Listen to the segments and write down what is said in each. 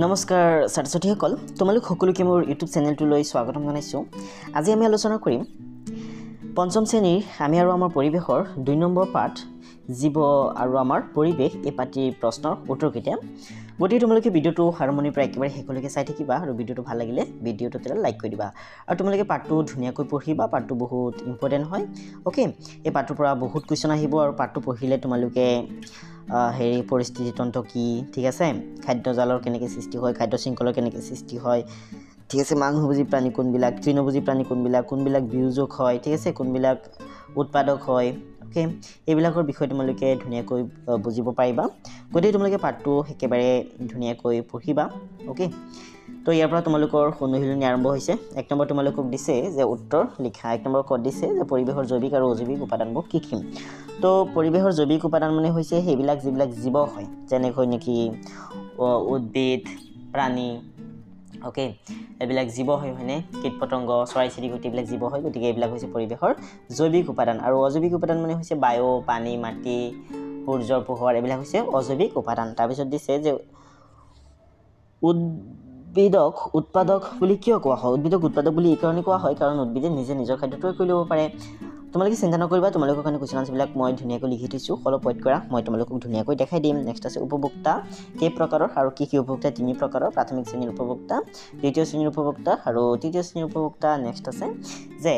নমস্কাৰ ছাত্ৰ-ছাত্ৰীসকল তোমালোক সকলোকে মোৰ ইউটিউব চেনেলটোলৈ স্বাগতম জনাইছো। আজি আমি আলোচনা কৰিম পঞ্চম শ্ৰেণীৰ আমি আৰু আমাৰ পৰিৱেশৰ 2 নম্বৰ পাঠ জীৱ আৰু আমাৰ পৰিৱেশ এই পাঠৰ প্ৰশ্নৰ উত্তৰ কেতিয়া। গতিকে তোমালোকে ভিডিওটো আৰম্ভণিৰ পৰা একেবাৰে শেষলৈকে চাই থাকিবা আৰু ভিডিওটো ভাল লাগিলে ভিডিওটো লাইক কৰি দিবা আৰু তোমালোকে পাঠটো ধুনীয়াকৈ পঢ়িবা। পাঠটো বহুত ইম্পৰ্টেন্ট হয়। ওকে, এই পাঠটোৰ পৰা বহুত কোৱেশ্চন আহিব আৰু পাঠটো পঢ়িলে তোমালোকে হেৰি পৰিস্থিতি তন্ত্ৰ কি, ঠিক আছে, খাদ্য জালৰ কেনেকৈ সৃষ্টি হয়, খাদ্য শৃংখলৰ কেনেকৈ সৃষ্টি হয়, ঠিক আছে, মাংসভোজী প্ৰাণী কোনবিলাক, তৃণভোজী প্ৰাণী কোনবিলাক বিয়োজক হয়, ঠিক আছে, কোনবিলাক উৎপাদক হয়, ওকে, এইবিলাকৰ বিষয়ে তোমালোকে ধুনীয়াকৈ বুজিব পাৰিবা। গতিকে তোমালোকে পাঠটো একেবাৰে ধুনীয়াকৈ পঢ়িবা। ওকে, তো ইয়াৰ পৰা তোমালোকৰ অনুশীলনী আৰম্ভ হৈছে। 1 নম্বৰ তোমালোকক দিছে যে উত্তৰ লিখা। 1 নম্বৰ ক'ত দিছে যে পৰিৱেশৰ জৈৱিক আৰু অজৈৱিক উপাদানবোৰ কি কি। তো পৰিৱেশৰ জৈৱিক উপাদান মানে হৈছে সেইবিলাক যিবিলাক জীৱ হয়, যেনেকৈ নেকি উদ্ভিদ, প্ৰাণী, ওকে, এইবিলাক জীৱ হয়, হয়নে, কীট পতংগ, চৰাই চিৰিকটি, এইবিলাক জীৱ হয়। গতিকে এইবিলাক হৈছে পৰিৱেশৰ জৈৱিক উপাদান। আৰু অজৈৱিক উপাদান মানে হৈছে বায়ু, পানী, মাটি, সূৰ্যৰ পোহৰ, এইবিলাক হৈছে অজৈৱিক উপাদান। তাৰপিছত দিছে যে উদ্ভিদক উৎপাদক বুলি কিয় কোৱা হয়। উদ্ভিদক উৎপাদক বুলি এই কাৰণে কোৱা হয় কাৰণ উদ্ভিদে নিজে নিজৰ খাদ্য তৈয়াৰ কৰি ল'ব পাৰে। তোমালোকে চিন্তা নকৰিবা, তোমালোকৰ কাৰণে কুৱেশ্যন আনচাৰবিলাক মই ধুনীয়াকৈ লিখি থৈছোঁ, অলপ ৱেইট কৰা, মই তোমালোকক ধুনীয়াকৈ দেখাই দিম। নেক্সট আছে উপভোক্তা কেই প্ৰকাৰৰ আৰু কি উপভোক্তা 3 প্ৰকাৰৰ। প্ৰাথমিক শ্ৰেণীৰ উপভোক্তা, দ্বিতীয় শ্ৰেণীৰ উপভোক্তা আৰু তৃতীয় শ্ৰেণীৰ উপভোক্তা। নেক্সট আছে যে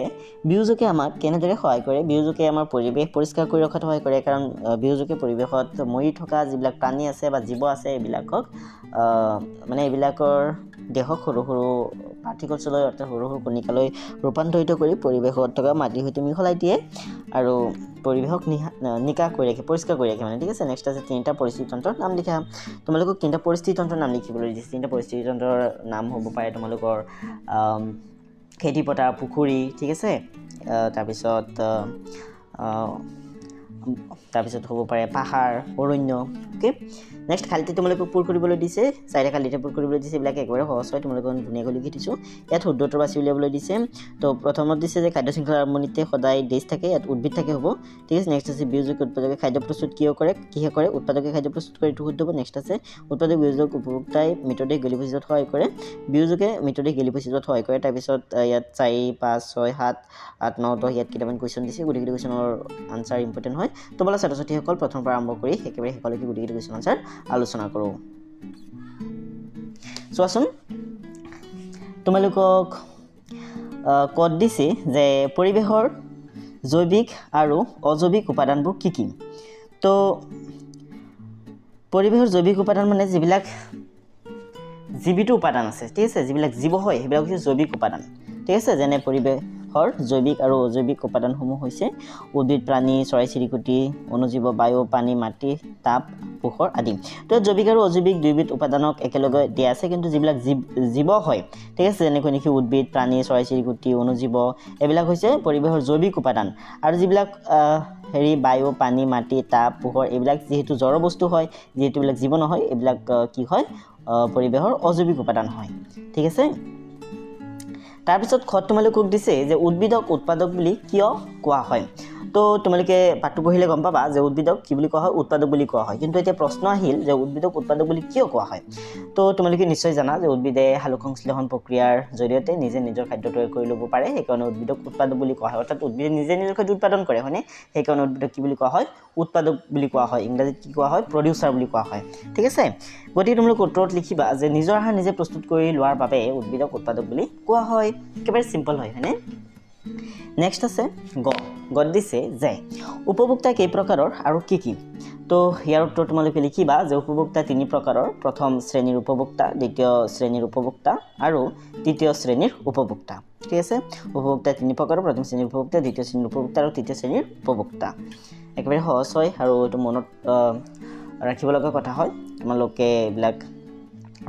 বিয়োজকে আমাক কেনেদৰে সহায় কৰে। বিয়োজকে আমাৰ পৰিৱেশ পৰিষ্কাৰ কৰি ৰখাত সহায় কৰে, কাৰণ বিয়োজকে পৰিৱেশত মৰি থকা যিবিলাক প্ৰাণী আছে বা জীৱ আছে এইবিলাকক মানে এইবিলাকৰ দেহক সৰু সৰু পাৰ্টিকলছলৈ, অৰ্থাৎ সৰু সৰু কণিকালৈ ৰূপান্তৰিত কৰি পৰিৱেশত থকা মাটিৰ সৈতে মিহলাই দিয়ে আৰু পৰিৱেশক নিকা কৰি ৰাখে, পৰিষ্কাৰ কৰি ৰাখে মানে, ঠিক আছে। নেক্সট আছে 3টা পৰিস্থিতি তন্ত্ৰৰ নাম লিখা। তোমালোকক 3টা পৰিস্থিতি তন্ত্ৰৰ নাম লিখিবলৈ দিছে। 3টা পৰিস্থিতি তন্ত্ৰৰ নাম হ'ব পাৰে তোমালোকৰ খেতি পথাৰ, পুখুৰী, ঠিক আছে, তাৰপিছত হ'ব পাৰে পাহাৰ, অৰণ্য। ওকে, নেক্সট খালিতে তোমালোকক পূৰ কৰিবলৈ দিছে, 4টা খালিতে পূৰ কৰিবলৈ দিছে। এইবিলাক একেবাৰে সহজ হয়, তোমালোকক ধুনীয়াকৈ লিখি দিছোঁ। ইয়াত শুদ্ধ উত্তৰ বাছি উলিয়াবলৈ দিছে। তো প্ৰথমত দিছে যে খাদ্য শৃংখলাৰ আৰম্ভণিতে সদায় দেশ থাকে, ইয়াত উদ্ভিদ থাকে হ'ব, ঠিক আছে। নেক্সট আছে বিয়োজক উৎপাদকে খাদ্য প্ৰস্তুত কিহে কৰে, উৎপাদকে খাদ্য প্ৰস্তুত কৰে, এইটো শুদ্ধ হ'ব। নেক্সট আছে উৎপাদক বিয়োজক উপভোক্তাই মৃতদেহ গেলি পচি যোৱাত সহায় কৰে, বিয়োজকে মৃতদেহ গেলি পচি যোৱাত সহায় কৰে। তাৰপিছত ইয়াত 4, 5, 6, 7, 8, 9, 10 ইয়াত কেইটামান কুৱেশ্যন দিছে। গোটেইকেইটা কুৱেশ্যনৰ আনচাৰ ইম্পৰ্টেণ্ট হয়। তো ব'লা ছাত্ৰ-ছাত্ৰীসকল প্ৰথমৰ পৰা আৰম্ভ কৰি একেবাৰে শেষলৈকে গোটেইকেইটা কুৱেশ্যন আনচাৰ আলোচনা কৰোঁ। চোৱাচোন, তোমালোকক ক'ত দিছে যে পৰিৱেশৰ জৈৱিক আৰু অজৈৱিক উপাদানবোৰ কি কি। তো পৰিৱেশৰ জৈৱিক উপাদান মানে যিবিলাক জীৱিত উপাদান আছে, ঠিক আছে, যিবিলাক জীৱ হয় সেইবিলাক হৈছে জৈৱিক উপাদান, ঠিক আছে। যেনে পৰিৱেশৰ জৈৱিক আৰু অজৈৱিক উপাদানসমূহ হৈছে উদ্ভিদ, প্ৰাণী, চৰাই চিৰিকটি, অণুজীৱ, বায়ু, পানী, মাটি, তাপ, পোহৰ আদি। তো জৈৱিক আৰু অজৈৱিক দুয়োবিধ উপাদানক একেলগে দিয়া আছে, কিন্তু যিবিলাক জীৱ হয়, ঠিক আছে, যেনেকৈ নেকি উদ্ভিদ, প্ৰাণী, চৰাই চিৰিকটি, অণুজীৱ, এইবিলাক হৈছে পৰিৱেশৰ জৈৱিক উপাদান। আৰু যিবিলাক বায়ু, পানী, মাটি, তাপ, পোহৰ, এইবিলাক যিহেতু জড় বস্তু হয়, যিহেতু এইবিলাক জীৱ নহয়, এইবিলাক কি হয়, পৰিৱেশৰ অজৈৱিক উপাদান হয়, ঠিক আছে। তাৰপিছত তোমালোকক দিছে যে উদ্ভিদক উৎপাদক বুলি কিয় কোৱা হয়। তো তোমালোকে পাঠটো পঢ়িলে গম পাবা যে উদ্ভিদক কি বুলি কোৱা হয়, উৎপাদক বুলি কোৱা হয়। কিন্তু এতিয়া প্ৰশ্ন আহিল যে উদ্ভিদক উৎপাদক বুলি কিয় কোৱা হয়। তো তোমালোকে নিশ্চয় জানা যে উদ্ভিদে সালোকসংশ্লেষণ প্ৰক্ৰিয়াৰ জৰিয়তে নিজে নিজৰ খাদ্য তৈয়াৰ কৰি ল'ব পাৰে, সেইকাৰণে উদ্ভিদক উৎপাদক বুলি কোৱা হয়। অৰ্থাৎ উদ্ভিদে নিজে নিজৰ খাদ্য উৎপাদন কৰে, হয়নে, সেইকাৰণে উদ্ভিদক কি বুলি কোৱা হয়, উৎপাদক বুলি কোৱা হয়। ইংৰাজীত কি কোৱা হয়, প্ৰডিউচাৰ বুলি কোৱা হয়, ঠিক আছে। গতিকে তোমালোকে উত্তৰত লিখিবা যে নিজৰ আহাৰ নিজে প্ৰস্তুত কৰি লোৱাৰ বাবে উদ্ভিদক উৎপাদক বুলি কোৱা হয়। একেবাৰে চিম্পল হয়, হয়নে। নেক্সট আছে গত দিছে যে উপভোক্তা কেই প্ৰকাৰৰ আৰু কি কি। তো ইয়াৰ উত্তৰ তোমালোকে লিখিবা যে উপভোক্তা 3 প্ৰকাৰৰ। প্ৰথম শ্ৰেণীৰ উপভোক্তা, দ্বিতীয় শ্ৰেণীৰ উপভোক্তা আৰু তৃতীয় শ্ৰেণীৰ উপভোক্তা, ঠিক আছে। উপভোক্তা 3 প্ৰকাৰৰ, প্ৰথম শ্ৰেণীৰ উপভোক্তা, দ্বিতীয় শ্ৰেণীৰ উপভোক্তা আৰু তৃতীয় শ্ৰেণীৰ উপভোক্তা। একেবাৰে সহজ হয় আৰু এইটো মনত ৰাখিব লগা কথা হয়, তোমালোকে এইবিলাক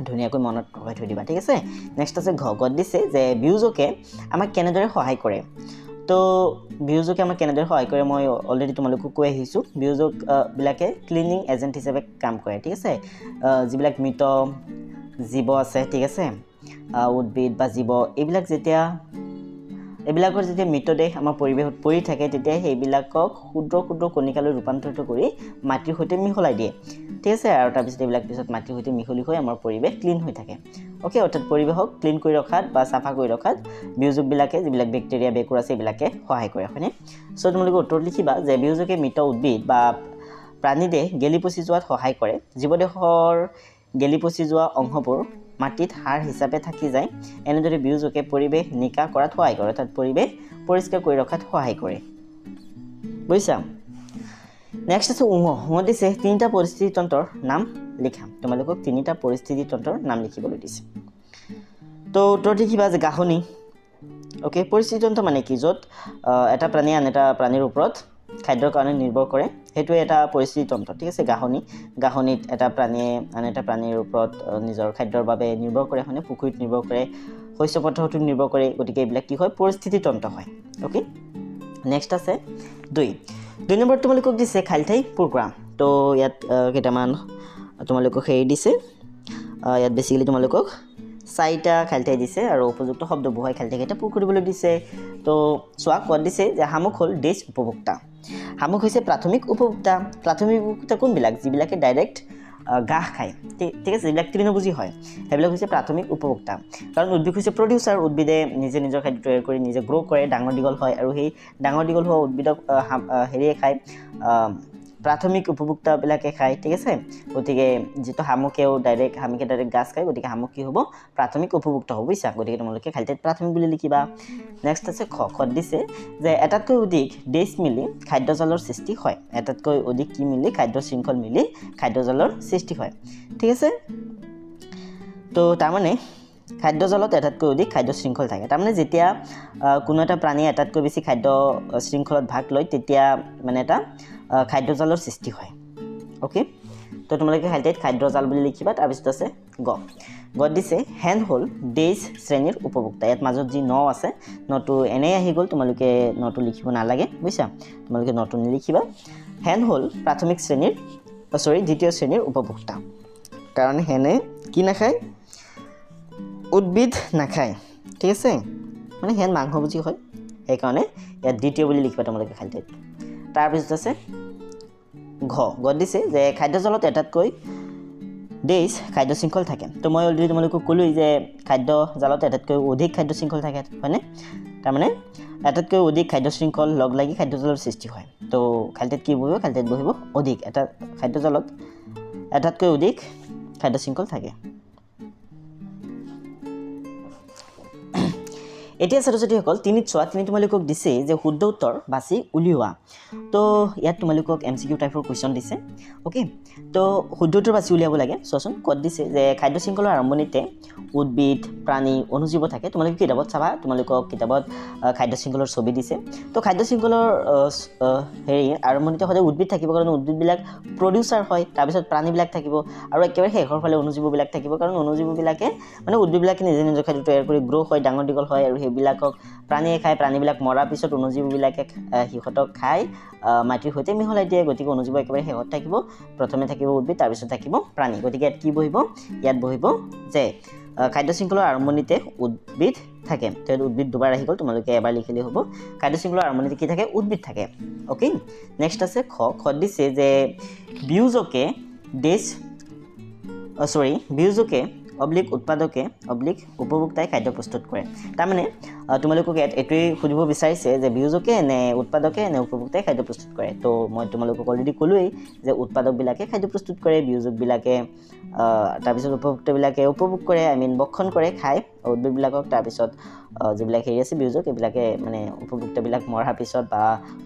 ধুনীয়াকৈ মনত ৰখাই থৈ দিবা, ঠিক আছে। নেক্সট আছে গত দিছে যে বিয়োজকে আমাক কেনেদৰে সহায় কৰে। তো বিয়োজকে আমাক কেনেদৰে সহায় কৰে মই অলৰেডি তোমালোকক কৈ আহিছোঁ। বিয়োজক বিলাকে ক্লিনিং এজেণ্ট হিচাপে কাম কৰে, ঠিক আছে। যিবিলাক মৃত জীৱ আছে, ঠিক আছে, উদ্ভিদ বা জীৱ, এইবিলাক যেতিয়া এইবিলাকৰ যেতিয়া মৃতদেহ আমাৰ পৰিৱেশত পৰি থাকে তেতিয়া সেইবিলাকক ক্ষুদ্ৰ ক্ষুদ্ৰ কণিকালৈ ৰূপান্তৰিত কৰি মাটিৰ সৈতে মিহলাই দিয়ে ঠিক আছে আৰু তাৰপিছত এইবিলাক পিছত মাটিৰ সৈতে মিহলি হৈ আমাৰ পৰিৱেশ ক্লিন হৈ থাকে ওকে অৰ্থাৎ পৰিৱেশক ক্লিন কৰি ৰখাত বা চাফা কৰি ৰখাত বিয়োজকবিলাকে যিবিলাক বেক্টেৰিয়া বেকুৰ আছে এইবিলাকে সহায় কৰে হয়নে সো তোমালোকে উত্তৰ লিখিবা যে বিয়োজকে মৃত উদ্ভিদ বা প্ৰাণীদেহ গেলি পচি যোৱাত সহায় কৰে জীৱদেহৰ গেলি পচি যোৱা অংশবোৰ মাটিত সাৰ হিচাপে থাকি যায় এনেদৰে বিয়োজকে পৰিৱেশ নিকা কৰাত সহায় কৰে অৰ্থাৎ পৰিৱেশ পৰিষ্কাৰ কৰি ৰখাত সহায় কৰে বুজিছা নেক্সট আছে উঙ দিছে তিনিটা পৰিস্থিতি তন্ত্ৰৰ নাম লিখা তোমালোকক তিনিটা পৰিস্থিতি তন্ত্ৰৰ নাম লিখিবলৈ দিছে তো উত্তৰ লিখিবা যে গাহনি ওকে পৰিস্থিতি তন্ত্ৰ মানে কি য'ত এটা প্ৰাণী আন এটা প্ৰাণীৰ ওপৰত খাদ্যৰ কাৰণে নিৰ্ভৰ কৰে সেইটোৱে এটা পৰিস্থিতি তন্ত্ৰ ঠিক আছে গাহনিত এটা প্ৰাণীয়ে আন এটা প্ৰাণীৰ ওপৰত নিজৰ খাদ্যৰ বাবে নিৰ্ভৰ কৰে হয়নে পুখুৰীত নিৰ্ভৰ কৰে শস্য পথাৰতো নিৰ্ভৰ কৰে গতিকে এইবিলাক কি হয় পৰিস্থিতি তন্ত্ৰ হয় ওকে নেক্সট আছে 2 নম্বৰ তোমালোকক দিছে খালঠাই পুৰকুৰা তো ইয়াত কেইটামান তোমালোকক হেৰি দিছে ইয়াত বেছিকলি তোমালোকক 4টা খালঠাই দিছে আৰু উপযুক্ত শব্দ বহুৱাই খালঠাই কেইটা পুৰ কৰিবলৈ দিছে তো চোৱা কোৱা দিছে যে হামুক হ'ল দেশ উপভোক্তা হামুক হৈছে প্ৰাথমিক উপভোক্তা কোনবিলাক যিবিলাকে ডাইৰেক্ট ঘাঁহ খায় ঠিক আছে যিবিলাক তৃণভোজী হয় সেইবিলাক হৈছে প্ৰাথমিক উপভোক্তা কাৰণ উদ্ভিদ হৈছে প্ৰডিউচাৰ উদ্ভিদে নিজে নিজৰ খাদ্য তৈয়াৰ কৰি নিজে গ্ৰ' কৰে ডাঙৰ দীঘল হয় আৰু সেই ডাঙৰ দীঘল হোৱা উদ্ভিদক হেৰিয়ে খায় প্ৰাথমিক উপভোক্তাবিলাকে খায় ঠিক আছে গতিকে যেটো হামুকে ডাইৰেক্ট গাছ খায় গতিকে হামুক কি হ'ব প্ৰাথমিক উপভোক্তা হ'ব বুজিছা গতিকে তোমালোকে খালঠাইত প্ৰাথমিক বুলি লিখিবা নেক্সট আছে খত দিছে যে এটাতকৈ অধিক দেশ মিলি খাদ্যজালৰ সৃষ্টি হয় এটাতকৈ অধিক কি মিলি খাদ্য শৃংখল মিলি খাদ্যজালৰ সৃষ্টি হয় ঠিক আছে তো তাৰমানে খাদ্যজালত এটাতকৈ অধিক খাদ্য শৃংখল থাকে তাৰমানে যেতিয়া কোনো এটা প্ৰাণী এটাতকৈ বেছি খাদ্য শৃংখলত ভাগ লয় তেতিয়া মানে এটা খাদ্যজালৰ সৃষ্টি হয় ওকে তো তোমালোকে খালঠাইত খাদ্যজাল বুলি লিখিবা তাৰপিছত আছে গ দিছে হেন হ'ল দেশ শ্ৰেণীৰ উপভোক্তা ইয়াত মাজত যি ন আছে নটো এনেই আহি গ'ল তোমালোকে নটো লিখিব নালাগে বুজিছা তোমালোকে নটো নিলিখিবা হেন হ'ল প্ৰাথমিক শ্ৰেণীৰ দ্বিতীয় শ্ৰেণীৰ উপভোক্তা কাৰণ হেনে কি নাখায় উদ্ভিদ নাখায় ঠিক আছে মানে হেন মাংসভোজী হয় সেইকাৰণে ইয়াত দ্বিতীয় বুলি লিখিবা তোমালোকে খালঠাইত তাৰপিছত আছে ঘ দিছে যে খাদ্যজালত এটাতকৈ দেশ খাদ্য শৃংখল থাকে তো মই অলৰেডি তোমালোকক ক'লোৱেই যে খাদ্যজালত এটাতকৈ অধিক খাদ্য শৃংখল থাকে হয়নে তাৰমানে এটাতকৈ অধিক খাদ্য শৃংখল লগ লাগি খাদ্যজালৰ সৃষ্টি হয় তো খালঠাইত কি বহিব খালঠাইত বহিব অধিক এটা খাদ্যজালত এটাতকৈ অধিক খাদ্য শৃংখল থাকে এতিয়া ছাত্ৰ-ছাত্ৰীসকল তিনিত চোৱা তিনি তোমালোকক দিছে যে শুদ্ধ উত্তৰ বাছি উলিওৱা তো ইয়াত তোমালোকক MCQ টাইপৰ কুৱেশ্যন দিছে ওকে তো শুদ্ধ উত্তৰ বাছি উলিয়াব লাগে চোৱাচোন ক'ত দিছে যে খাদ্য শৃংখলৰ আৰম্ভণিতে উদ্ভিদ প্ৰাণী অনুজীৱ থাকে তোমালোকে কিতাপত চাবা তোমালোকক কিতাপত খাদ্য শৃংখলৰ ছবি দিছে তো খাদ্য শৃংখলৰ হেৰি আৰম্ভণিতে সদায় উদ্ভিদ থাকিব কাৰণ উদ্ভিদবিলাক প্ৰডিউচাৰ হয় তাৰপিছত প্ৰাণীবিলাক থাকিব আৰু একেবাৰে শেষৰ ফালে অনুজীৱবিলাক থাকিব কাৰণ অনুজীৱবিলাকে মানে উদ্ভিদবিলাকে নিজে নিজৰ খাদ্য তৈয়াৰ কৰি গ্ৰ' হয় ডাঙৰ দীঘল হয় আৰু সেইবিলাকক প্ৰাণীয়ে খায় প্ৰাণীবিলাক মৰাৰ পিছত অনুজীৱবিলাকে সিহঁতক খাই মাটিৰ সৈতে মিহলাই দিয়ে গতিকে অনুজীৱ একেবাৰে শেষত থাকিব প্ৰথমে থাকিব উদ্ভিদ তাৰপিছত থাকিব প্ৰাণী গতিকে ইয়াত কি বহিব ইয়াত বহিব যে খাদ্য শৃংখলৰ আৰম্ভণিতে উদ্ভিদ থাকে তো উদ্ভিদ দুবাৰ আহি গ'ল তোমালোকে এবাৰ লিখিলে হ'ব খাদ্য শৃংখলৰ আৰম্ভণিতে কি থাকে উদ্ভিদ থাকে ওকে নেক্সট আছে খ দিছে যে বিয়োজকে উৎপাদকে উপভোক্তাই খাদ্য প্ৰস্তুত কৰে তাৰমানে তোমালোকক ইয়াত এইটোৱেই সুধিব বিচাৰিছে যে বিয়োজকে নে উৎপাদকে নে উপভোক্তাই খাদ্য প্ৰস্তুত কৰে তো মই তোমালোকক অলৰেডি ক'লোৱেই যে উৎপাদকবিলাকে খাদ্য প্ৰস্তুত কৰে বিয়োজকবিলাকে তাৰপিছত উপভোক্তাবিলাকে উপভোগ কৰে ভক্ষণ কৰে খায় উদ্ভিদবিলাকক তাৰপিছত যিবিলাক হেৰি আছে বিয়োজক এইবিলাকে মানে উপভোক্তাবিলাক মৰাৰ পিছত বা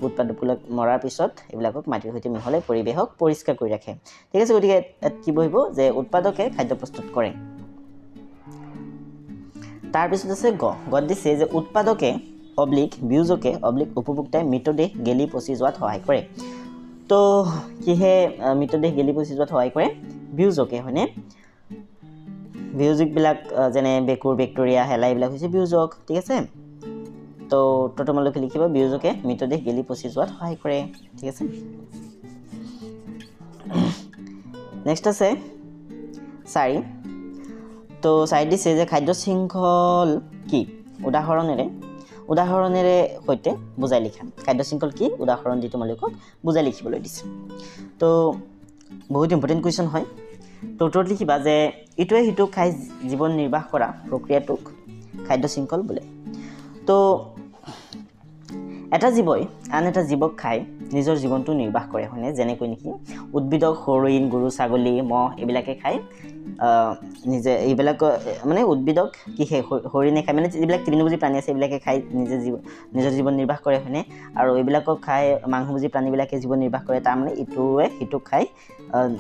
উৎপাদকবিলাক মৰাৰ পিছত এইবিলাকক মাটিৰ সৈতে মিহলাই পৰিৱেশক পৰিষ্কাৰ কৰি ৰাখে ঠিক আছে গতিকে ইয়াত কি বহিব যে উৎপাদকে খাদ্য প্ৰস্তুত কৰে তাৰপিছত আছে গ দিছে যে উৎপাদকে বিয়োজকে উপভোক্তাই মৃতদেহ গেলি পচি যোৱাত সহায় কৰে তো কিহে মৃতদেহ গেলি পচি যোৱাত সহায় কৰে বিয়োজকে হয়নে বিয়োজকবিলাক যেনে বেকুৰ বেক্টেৰিয়া হেলা এইবিলাক হৈছে বিয়োজক ঠিক আছে তো তোমালোকে লিখিবা বিয়োজকে মৃতদেহ গেলি পচি যোৱাত সহায় কৰে ঠিক আছে নেক্সট আছে 4 তো 4 দিছে যে খাদ্য শৃংখল কি উদাহৰণেৰে উদাহৰণেৰে সৈতে বুজাই লিখা খাদ্য শৃংখল কি উদাহৰণ দি তোমালোকক বুজাই লিখিবলৈ দিছে তো বহুত ইম্পৰ্টেণ্ট কুৱেশ্যন হয় তো উত্তৰত লিখিবা যে ইটোৱে সিটোক খাই জীৱন নিৰ্বাহ কৰা প্ৰক্ৰিয়াটোক খাদ্য শৃংখল বোলে তো এটা জীৱই আন এটা জীৱক খাই নিজৰ জীৱনটো নিৰ্বাহ কৰে হয়নে যেনেকৈ নেকি উদ্ভিদক হৰিণ গৰু ছাগলী মহ এইবিলাকে খাই নিজে এইবিলাক মানে উদ্ভিদক কি হৰিণে খাই মানে যিবিলাক তৃণভোজী প্ৰাণী আছে এইবিলাকে খাই নিজৰ জীৱন নিৰ্বাহ কৰে হয়নে আৰু এইবিলাকক খাই মাংসভোজী প্ৰাণীবিলাকে জীৱন নিৰ্বাহ কৰে তাৰমানে ইটোৱে সিটোক খাই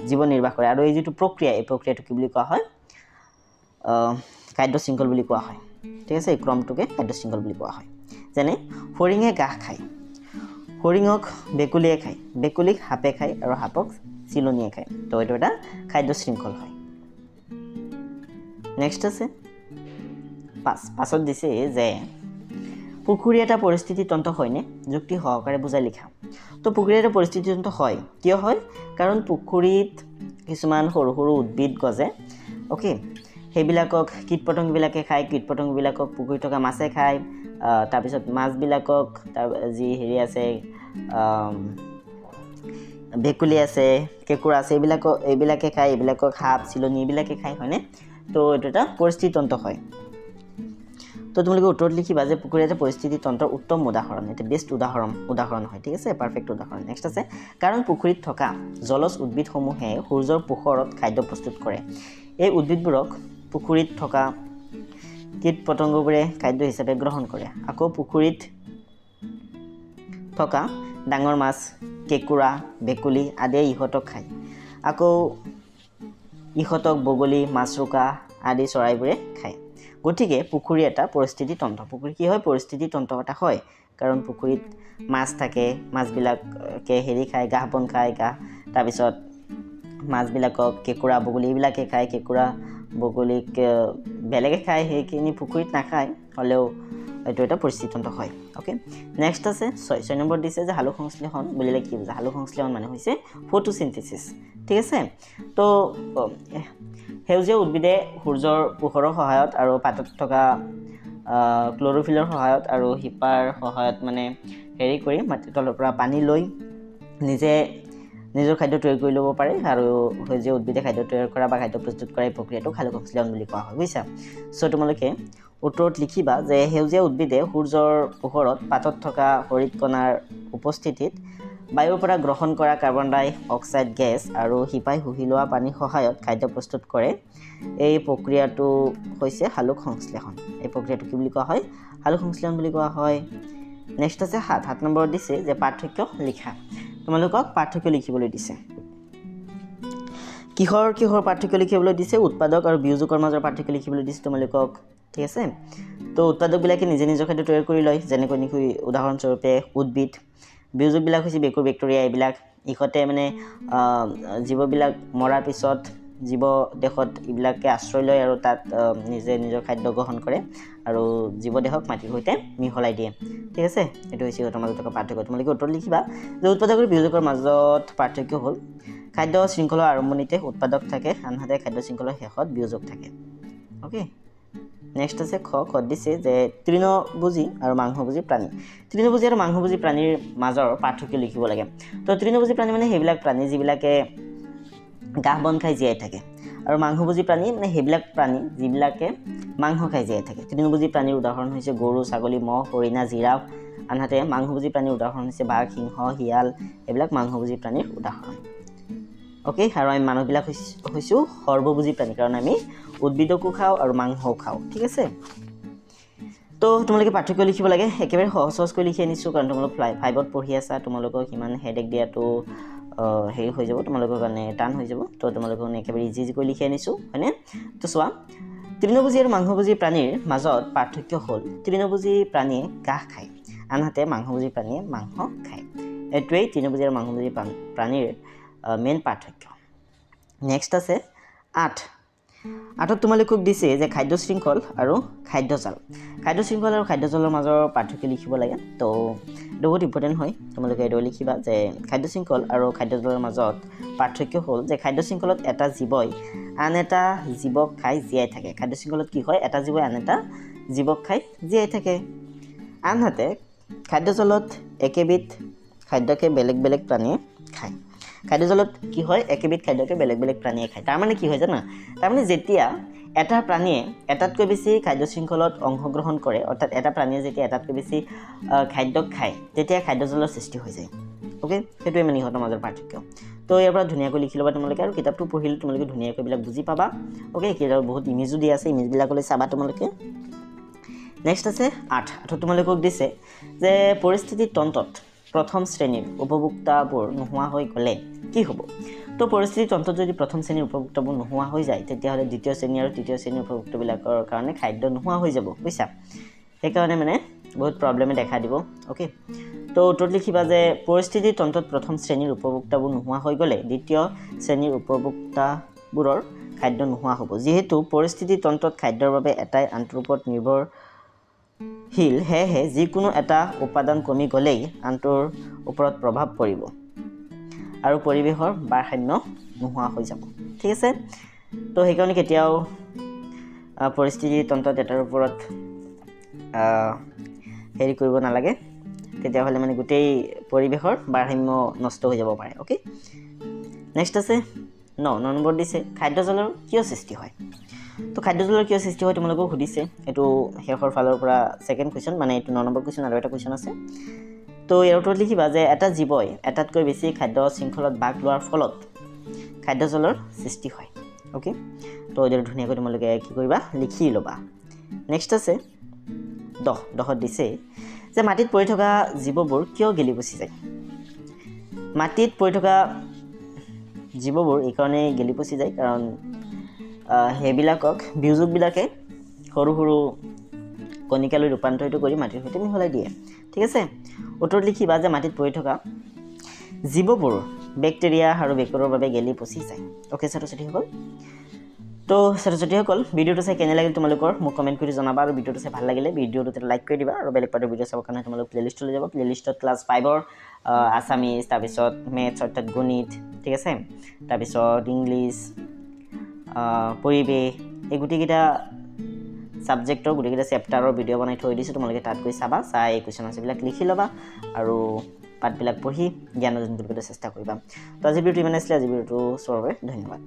জীৱন নিৰ্বাহ কৰে আৰু এই যিটো প্ৰক্ৰিয়া এই প্ৰক্ৰিয়াটো কি বুলি কোৱা হয় খাদ্য শৃংখল বুলি কোৱা হয় ঠিক আছে এই ক্ৰমটোকে খাদ্য শৃংখল বুলি কোৱা হয় যেনে হৰিণে ঘাঁহ খায় হৰিণক বেকুলীয়ে খায় বেকুলীক সাপে খায় আৰু সাপক চিলনীয়ে খায় তো এইটো এটা খাদ্য শৃংখল হয় নেক্সট আছে পাছত দিছে যে পুখুৰী এটা পৰিস্থিতি তন্ত্ৰ হয়নে যুক্তি সহকাৰে বুজাই লিখা তো পুখুৰী এটা পৰিস্থিতি তন্ত্ৰ হয় কিয় হয় কাৰণ পুখুৰীত কিছুমান সৰু সৰু উদ্ভিদ গজে ওকে সেইবিলাকক কীট পতংগবিলাকে খায় কীট পতংগবিলাকক পুখুৰীত থকা মাছে খায় তাৰপিছত মাছবিলাকক যি হেৰি আছে ভেকুলী আছে কেঁকুৰা আছে এইবিলাকে খায় এইবিলাকক সাপ চিলনী এইবিলাকে খায় হয়নে তো এইটো এটা পৰিস্থিতি তন্ত্ৰ হয় তো তোমালোকে উত্তৰত লিখিবা যে পুখুৰী এটা পৰিস্থিতি তন্ত্ৰৰ উত্তম উদাহৰণ এটা বেষ্ট উদাহৰণ হয় ঠিক আছে পাৰফেক্ট উদাহৰণ নেক্সট আছে কাৰণ পুখুৰীত থকা জলজ উদ্ভিদসমূহে সূৰ্যৰ পোহৰত খাদ্য প্ৰস্তুত কৰে এই উদ্ভিদবোৰক পুখুৰীত থকা কীট পতংগবোৰে খাদ্য হিচাপে গ্ৰহণ কৰে আকৌ পুখুৰীত থকা ডাঙৰ মাছ কেঁকুৰা ভেকুলী আদিয়ে ইহঁতক খায় আকৌ ইহঁতক বগলী মাছৰোকা আদি চৰাইবোৰে খায় গতিকে পুখুৰী এটা পৰিস্থিতি তন্ত্ৰ পুখুৰী কি হয় পৰিস্থিতি তন্ত্ৰ এটা হয় কাৰণ পুখুৰীত মাছ থাকে মাছবিলাকে হেৰি খায় ঘাঁহ বন খায় তাৰপিছত মাছবিলাকক কেঁকুৰা বগলী এইবিলাকে খায় কেঁকুৰা বগলীক বেলেগে খায় সেইখিনি পুখুৰীত নাখায় হ'লেও এইটো এটা পৰিস্থিতি তন্ত্ৰ হয় ওকে নেক্সট আছে 6 নম্বৰ দিছে যে সালোক সংশ্লেষণ বুলিলে কি বুজা সালোক সংশ্লেষণ মানে হৈছে ফটোচিনথেসিস ঠিক আছে তো সেউজীয়া উদ্ভিদে সূৰ্যৰ পোহৰৰ সহায়ত আৰু পাতত থকা ক্লৰোফিলৰ সহায়ত আৰু হিপাৰ সহায়ত মানে হেৰি কৰি মাটিৰ তলৰ পৰা পানী লৈ নিজৰ খাদ্য তৈয়াৰ কৰি ল'ব পাৰে আৰু সেউজীয়া উদ্ভিদে খাদ্য তৈয়াৰ কৰা বা খাদ্য প্ৰস্তুত কৰা এই প্ৰক্ৰিয়াটোক সালোক সংশ্লেষণ বুলি কোৱা হয় বুজিছা চ' তোমালোকে উত্তৰত লিখিবা যে সেউজীয়া উদ্ভিদে সূৰ্যৰ পোহৰত পাতত থকা হৰিত কণাৰ উপস্থিতিত বায়ুৰ পৰা গ্ৰহণ কৰা কাৰ্বন ডাই অক্সাইড গেছ আৰু শিপাই শুহি লোৱা পানীৰ সহায়ত খাদ্য প্ৰস্তুত কৰে এই প্ৰক্ৰিয়াটো হৈছে সালোক সংশ্লেষণ এই প্ৰক্ৰিয়াটো কি বুলি কোৱা হয় সালোক সংশ্লেষণ বুলি কোৱা হয় নেক্সট আছে 7 নম্বৰত দিছে যে পাৰ্থক্য লিখা তোমালোকক পাৰ্থক্য লিখিবলৈ দিছে কিহৰ পাৰ্থক্য লিখিবলৈ দিছে উৎপাদক আৰু বিয়োজকৰ মাজৰ পাৰ্থক্য লিখিবলৈ দিছে তোমালোকক ঠিক আছে তো উৎপাদকবিলাকে নিজে নিজৰ খাদ্য তৈয়াৰ কৰি লয় যেনেকৈ নেকি উদাহৰণস্বৰূপে উদ্ভিদ বিয়োজকবিলাক হৈছে বেকুৰ বেক্টেৰিয়া এইবিলাক ইহঁতে মানে জীৱবিলাক মৰাৰ পিছত জীৱ দেহত এইবিলাকে আশ্ৰয় লয় আৰু তাত নিজে নিজৰ খাদ্য গ্ৰহণ কৰে আৰু জীৱ দেহক মাটিৰ সৈতে মিহলাই দিয়ে ঠিক আছে এইটো হৈছে সিহঁতৰ মাজত থকা পাৰ্থক্য তোমালোকে উত্তৰ লিখিবা যে উৎপাদক আৰু বিয়োজকৰ মাজত পাৰ্থক্য হ'ল খাদ্য শৃংখলৰ আৰম্ভণিতে উৎপাদক থাকে আনহাতে খাদ্য শৃংখলৰ শেষত বিয়োজক থাকে ওকে নেক্সট আছে খ দিছে যে তৃণভোজী আৰু মাংসভোজী প্ৰাণী তৃণভোজী আৰু মাংসভোজী প্ৰাণীৰ মাজৰ পাৰ্থক্য লিখিব লাগে তো তৃণভোজী প্ৰাণী মানে সেইবিলাক প্ৰাণী যিবিলাকে ঘাঁহ বন খাই জীয়াই থাকে আৰু মাংসভোজী প্ৰাণী মানে সেইবিলাক প্ৰাণী যিবিলাকে মাংস খাই জীয়াই থাকে তৃণভোজী প্ৰাণীৰ উদাহৰণ হৈছে গৰু ছাগলী মহ হৰিণা জিৰাফ আনহাতে মাংসভোজী প্ৰাণীৰ উদাহৰণ হৈছে বাঘ সিংহ শিয়াল এইবিলাক মাংসভোজী প্ৰাণীৰ উদাহৰণ ওকে আৰু আমি মানুহবিলাক হৈছোঁ সৰ্বভোজী প্ৰাণী কাৰণ আমি উদ্ভিদকো খাওঁ আৰু মাংসও খাওঁ ঠিক আছে তো তোমালোকে পাৰ্থক্য লিখিব লাগে একেবাৰে সহজকৈ লিখি আনিছোঁ কাৰণ তোমালোক 5ত পঢ়ি আছা তোমালোকক সিমান হেডেক দিয়াটো হেৰি হৈ যাব তোমালোকৰ কাৰণে টান হৈ যাব তো তোমালোকক একেবাৰে ইজিকৈ লিখি আনিছোঁ হয়নে তো চোৱা তৃণভোজী আৰু মাংসভোজী প্ৰাণীৰ মাজত পাৰ্থক্য হ'ল তৃণভোজী প্ৰাণীয়ে ঘাঁহ খায় আনহাতে মাংসভোজী প্ৰাণীয়ে মাংস খায় এইটোৱেই তৃণভোজী আৰু মাংসভোজী প্ৰাণীৰ মেইন পাৰ্থক্য নেক্সট আছে 8ত তোমালোকক দিছে যে খাদ্য শৃংখল আৰু খাদ্যজাল আৰু খাদ্যজালৰ মাজৰ পাৰ্থক্য লিখিব লাগে তো এইটো বহুত ইম্পৰ্টেণ্ট হয় তোমালোকে এইটো লিখিবা যে খাদ্য শৃংখল আৰু খাদ্যজালৰ মাজত পাৰ্থক্য হ'ল যে খাদ্য শৃংখলত এটা জীৱই আন এটা জীৱক খাই জীয়াই থাকে খাদ্য শৃংখলত কি হয় এটা জীৱই আন এটা জীৱক খাই জীয়াই থাকে আনহাতে খাদ্যজলত একেবিধ খাদ্যকে বেলেগ বেলেগ প্ৰাণীয়ে খায় খাদ্যজলত কি হয় একেবিধ খাদ্যকে বেলেগ বেলেগ প্ৰাণীয়ে খায় তাৰমানে কি হয় জানা তাৰমানে যেতিয়া এটা প্ৰাণীয়ে এটাতকৈ বেছি খাদ্য শৃংখলত অংশগ্ৰহণ কৰে অৰ্থাৎ এটা প্ৰাণীয়ে যেতিয়া এটাতকৈ বেছি খাদ্য খায় তেতিয়া খাদ্যজলৰ সৃষ্টি হৈ যায় ওকে সেইটোৱে মানে ইহঁতৰ মাজৰ পাৰ্থক্য তো ইয়াৰ পৰা ধুনীয়াকৈ লিখি ল'বা তোমালোকে আৰু কিতাপটো পঢ়িলে তোমালোকে ধুনীয়াকৈ এইবিলাক বুজি পাবা ওকে কিতাপত বহুত ইমেজো দিয়া আছে ইমেজবিলাকলৈ চাবা তোমালোকে নেক্সট আছে 8 তোমালোকক দিছে যে পৰিস্থিতি তন্ত্ৰত প্ৰথম শ্ৰেণীৰ উপভোক্তাবোৰ নোহোৱা হৈ গ'লে কি হ'ব তো পৰিস্থিতি তন্ত্ৰত যদি প্ৰথম শ্ৰেণীৰ উপভোক্তাবোৰ নোহোৱা হৈ যায় তেতিয়াহ'লে দ্বিতীয় শ্ৰেণী আৰু তৃতীয় শ্ৰেণীৰ উপভোক্তাবিলাকৰ কাৰণে খাদ্য নোহোৱা হৈ যাব বুজিছা সেইকাৰণে মানে বহুত প্ৰব্লেমে দেখা দিব ওকে তো উত্তৰত লিখিবা যে পৰিস্থিতি তন্ত্ৰত প্ৰথম শ্ৰেণীৰ উপভোক্তাবোৰ নোহোৱা হৈ গ'লে দ্বিতীয় শ্ৰেণীৰ উপভোক্তাবোৰৰ খাদ্য নোহোৱা হ'ব যিহেতু পৰিস্থিতি তন্ত্ৰত খাদ্যৰ বাবে এটাই আনটোৰ ওপৰত নিৰ্ভৰশীল সেয়েহে যিকোনো এটা উপাদান কমি গ'লেই আনটোৰ ওপৰত প্ৰভাৱ পৰিব আৰু পৰিৱেশৰ ভাৰসাম্য নোহোৱা হৈ যাব ঠিক আছে তো সেইকাৰণে কেতিয়াও পৰিস্থিতি তন্ত্ৰত এটাৰ ওপৰত হেৰি কৰিব নালাগে তেতিয়াহ'লে মানে গোটেই পৰিৱেশৰ ভাৰসাম্য নষ্ট হৈ যাব পাৰে ওকে নেক্সট আছে 9 নম্বৰ দিছে খাদ্যজলৰ কিয় সৃষ্টি হয় তো খাদ্যজলৰ কিয় সৃষ্টি হয় তোমালোকক সুধিছে এইটো শেষৰ ফালৰ পৰা সেকেন্ড কোৱেশ্চন মানে এইটো 9 নম্বৰ কোৱেশ্চন আৰু এটা কোৱেশ্চন আছে তো ইয়াৰ উত্তৰত লিখিবা যে এটা জীৱই এটাতকৈ বেছি খাদ্য শৃংখলত ভাগ লোৱাৰ ফলত খাদ্যজলৰ সৃষ্টি হয় ওকে তো এইটো ধুনীয়াকৈ তোমালোকে কি কৰিবা লিখি ল'বা নেক্সট আছে 10ত দিছে যে মাটিত পৰি থকা জীৱবোৰ কিয় গেলি পচি যায় মাটিত পৰি থকা জীৱবোৰ এই কাৰণে গেলি পচি যায় কাৰণ হেবিলাকক বিউজুকবিলাকে সৰু সৰু কণিকালৈ ৰূপান্তৰিত কৰি মাটিৰ সৈতে মিহলাই দিয়ে ঠিক আছে উত্তৰত লিখিবা যে মাটিত পৰি থকা জীৱবোৰ বেক্টেৰিয়া আৰু বেক্টেৰিয়াৰ বাবে গেলি পচি যায় ওকে ছাত্ৰ-ছাত্ৰীসকল তো ছাত্ৰ-ছাত্ৰীসকল ভিডিঅ'টো চাই কেনে লাগিল তোমালোকৰ মোক কমেণ্ট কৰি জনাবা আৰু ভিডিঅ'টো চাই ভাল লাগিলে ভিডিঅ'টো লাইক কৰি দিবা আৰু বেলেগ পাৰ্টৰ ভিডিঅ' চাবৰ কাৰণে তোমালোক প্লেলিষ্টলৈ যাব প্লেলিষ্টত ক্লাছ 5ৰ আছামিজ তাৰপিছত মেথছ অৰ্থাৎ গণিত ঠিক আছে তাৰপিছত ইংলিছ পৰিৱেশ এই গোটেইকেইটা সাবজেক্টৰ গোটেইকেইটা চেপ্টাৰৰ ভিডিঅ' বনাই থৈ দিছোঁ তোমালোকে তাত গৈ চাবা চাই কুৱেশ্যন আনচাৰবিলাক লিখি ল'বা আৰু পাঠবিলাক পঢ়ি জ্ঞান অৰ্জন কৰিবলৈ চেষ্টা কৰিবা তো আজি ভিডিঅ'টো ইমান আছিলে আজি ভিডিঅ'টো চোৱাৰ বাবে ধন্যবাদ